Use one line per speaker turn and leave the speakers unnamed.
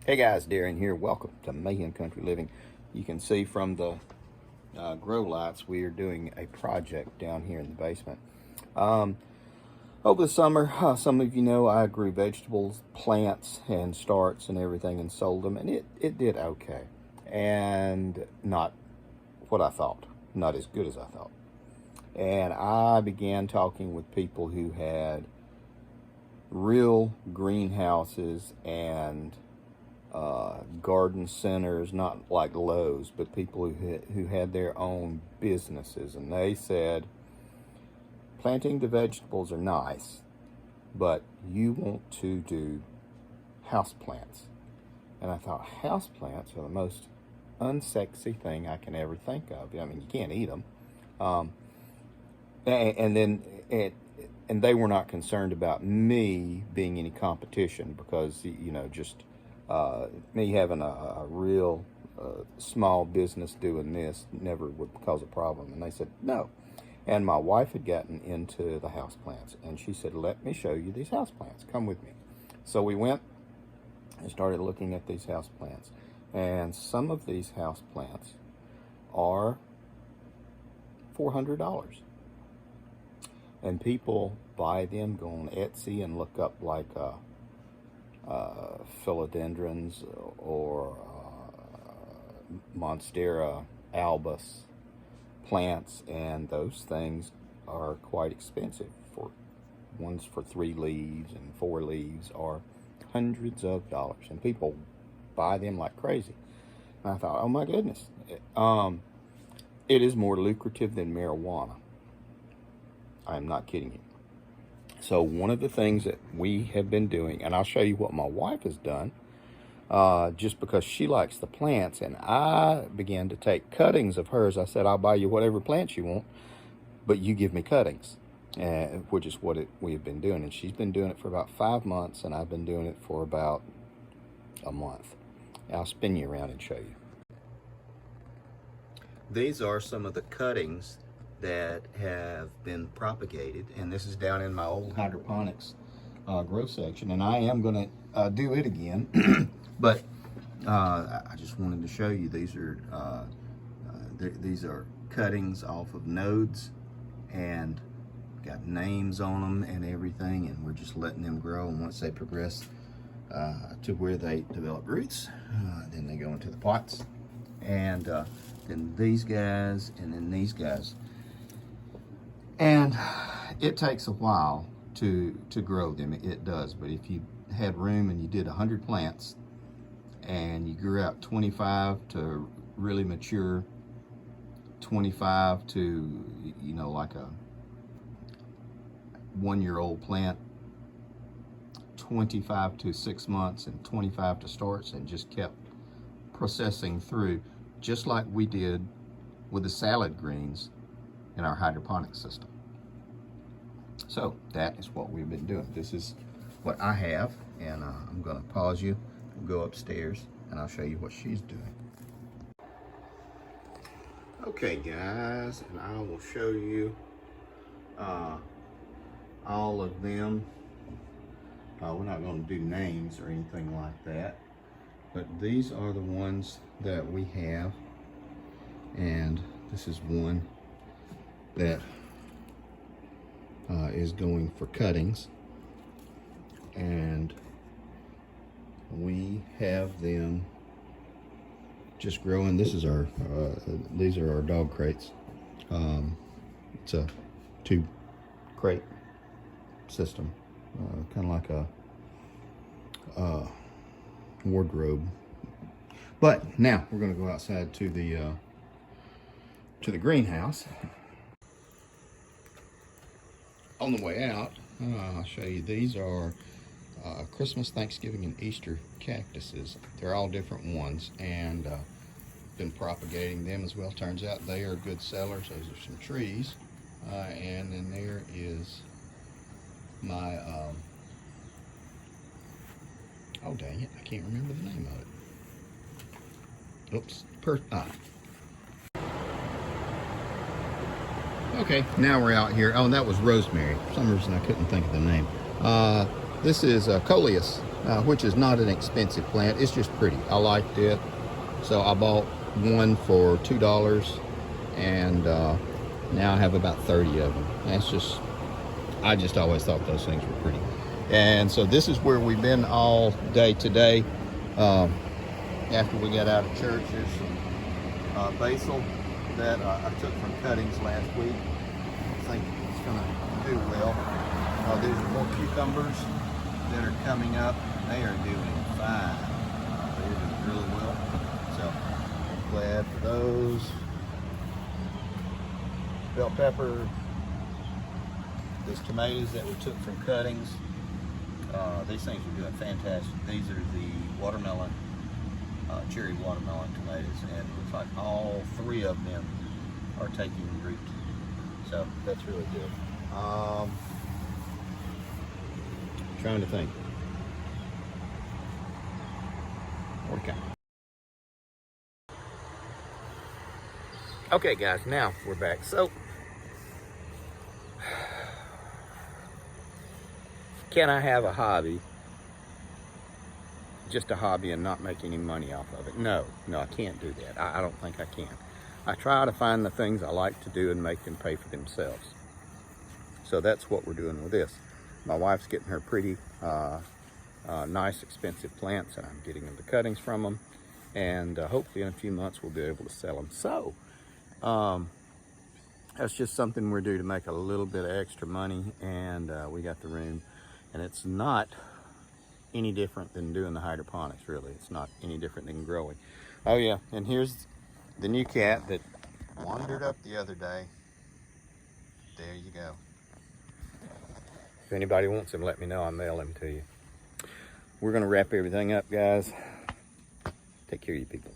Hey guys, Darren here. Welcome to Mayhem Country Living. You can see from the grow lights we are doing a project down here in the basement. Over the summer, some of you know I grew vegetables, plants, and starts and everything and sold them, and it did okay. And not what I thought, not as good as I thought. And I began talking with people who had real greenhouses and garden centers, not like Lowe's, but people who had their own businesses. And they said, planting the vegetables are nice, but you want to do house plants. And I thought, house plants are the most unsexy thing I can ever think of. I mean, you can't eat them. And they were not concerned about me being any competition because, just me having a real small business doing this never would cause a problem. And they said, no. And my wife had gotten into the house plants, and she said, let me show you these house plants. Come with me. So we went and started looking at these house plants. And some of these house plants are $400. And people buy them, go on Etsy and look up like philodendrons or Monstera albus plants, and those things are quite expensive. For ones for 3 leaves and 4 leaves are hundreds of dollars, and people buy them like crazy. And I thought, oh my goodness, it is more lucrative than marijuana. I am not kidding you. So one of the things that we have been doing, and I'll show you what my wife has done, just because she likes the plants, and I began to take cuttings of hers. I said, I'll buy you whatever plants you want, but you give me cuttings, which is what we have been doing. And she's been doing it for about 5 months, and I've been doing it for about a month. I'll spin you around and show you. These are some of the cuttings that have been propagated, and this is down in my old hydroponics grow section, and I am going to do it again. But I just wanted to show you these are cuttings off of nodes, and got names on them and everything, and we're just letting them grow. And once they progress to where they develop roots, then they go into the pots, and then these guys, and then these guys. And it takes a while to grow them. It does. But if you had room and you did 100 plants and you grew out 25 to really mature, 25 to, like a 1-year-old plant, 25 to 6 months, and 25 to starts, and just kept processing through, just like we did with the salad greens in our hydroponic system. So that is what we've been doing. This is what I have, and I'm going to pause you, go upstairs, and I'll show you what she's doing. Okay guys, and I will show you all of them. We're not going to do names or anything like that, but these are the ones that we have, and this is one that is going for cuttings, and we have them just growing. This is our these are our dog crates. It's a 2 crate system, kind of like a wardrobe. But now we're going to go outside to the greenhouse. On the way out, I'll show you, these are Christmas, Thanksgiving, and Easter cactuses. They're all different ones, and been propagating them as well. Turns out they are good sellers. Those are some trees. And then there is my, oh dang it, I can't remember the name of it. Oops, Okay, now we're out here. Oh, that was rosemary. For some reason I couldn't think of the name. This is Coleus. which is not an expensive plant. It's just pretty. I liked it. So I bought one for $2, and now I have about 30 of them. I just always thought those things were pretty. And so this is where we've been all day today. After we got out of church, there's some basil that I took from cuttings last week. I think it's gonna do well. There's more cucumbers that are coming up. They are doing fine. They're doing really well. So I'm glad for those. Bell pepper. These tomatoes that we took from cuttings. These things are doing fantastic. These are the watermelon, cherry watermelon tomatoes, and it looks like all 3 of them are taking root. So that's really good. Trying to think. Okay. Okay, guys, now we're back. So, can I have a hobby, just a hobby, and not make any money off of it? No, I can't do that. I don't think I can. I try to find the things I like to do and make them pay for themselves. So that's what we're doing with this. My wife's getting her pretty nice, expensive plants, and I'm getting them the cuttings from them. And hopefully in a few months we'll be able to sell them. So that's just something we're doing to make a little bit of extra money, and we got the room. And it's not any different than doing the hydroponics, really. It's not any different than growing. Oh yeah, and here's the new cat that wandered up the other day. There you go. If anybody wants him, let me know. I'll mail him to you. We're gonna wrap everything up, guys. Take care of you people.